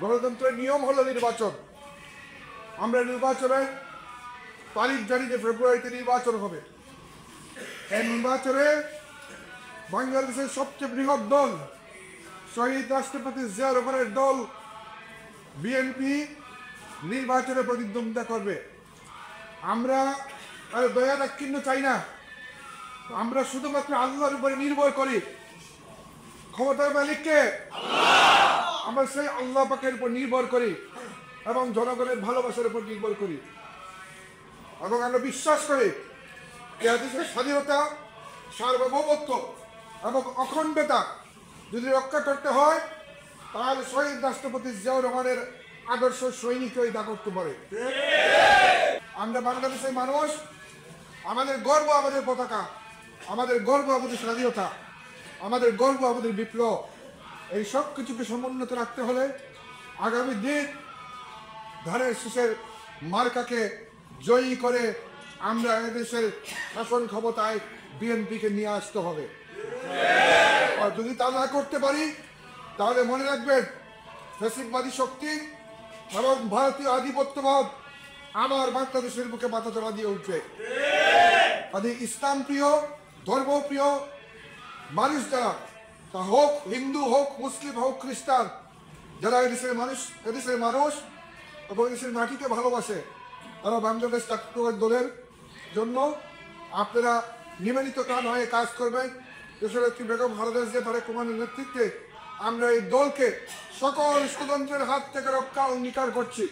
গণতন্ত্রের নিয়ম হলো নির্বাচন। আমরা নির্বাচনের তারিখ জানি যে ফেব্রুয়ারিতে নির্বাচন হবে। এই নির্বাচনে বাংলাদেশের সবচেয়ে বৃহৎ দল শহীদ রাষ্ট্রপতি জিয়াউর রহমানের দল বিএনপি নির্বাচনে প্রতিদ্বন্দ্বিতা করবে। আমরা দয়া দাক্ষিণ্য চাই না, আমরা শুধুমাত্র আল্লাহর উপরে নির্ভর করি। ক্ষমতার মালিককে আমরা সেই আল্লাহ পাকের উপর নির্ভর করি এবং জনগণের ভালোবাসার উপর নির্ভর করি এবং আমরা বিশ্বাস করি যে দেশের স্বাধীনতা, সার্বভৌমত্ব এবং অখণ্ডতা যদি রক্ষা করতে হয় তাহলে শহীদ রাষ্ট্রপতি জিয়াউর রহমানের আদর্শ সৈনিকই তা করতে পারে। আমরা বাংলাদেশের মানুষ, আমাদের গর্ব আমাদের পতাকা, আমাদের গর্ব আমাদের স্বাধীনতা, আমাদের গর্ব আমাদের বিপ্লব। এই সব কিছুকে সমুন্নত রাখতে হলে আগামী দিন ধানের শীষের মার্কাকে জয়ী করে আমরা এদেশের শাসন ক্ষমতায় বিএনপিকে নিয়ে আসতে হবে। আর যদি তা না করতে পারি তাহলে মনে রাখবেন ফ্যাসিবাদী শক্তি এবং ভারতীয় আধিপত্যবাদ আমার বাংলাদেশের বুকে মাথা চাড়া দিয়ে উঠবে। ইসলাম প্রিয়, ধর্মপ্রিয় মানুষ যারা, তা হোক হিন্দু, হোক মুসলিম, হোক খ্রিস্টান, যারা এদেশের মানুষ এবং এদেশের মাটিকে ভালোবাসে, তারা বাংলাদেশ জাতীয়তাবাদী দলের জন্য আপনারা নিবেদিত প্রাণ হয়ে কাজ করবেন। দেশনেত্রী বেগম খালেদা জিয়া তারেক রহমানের নেতৃত্বে আমরা এই দলকে সকল ষড়যন্ত্রের হাত থেকে রক্ষা অঙ্গীকার করছি।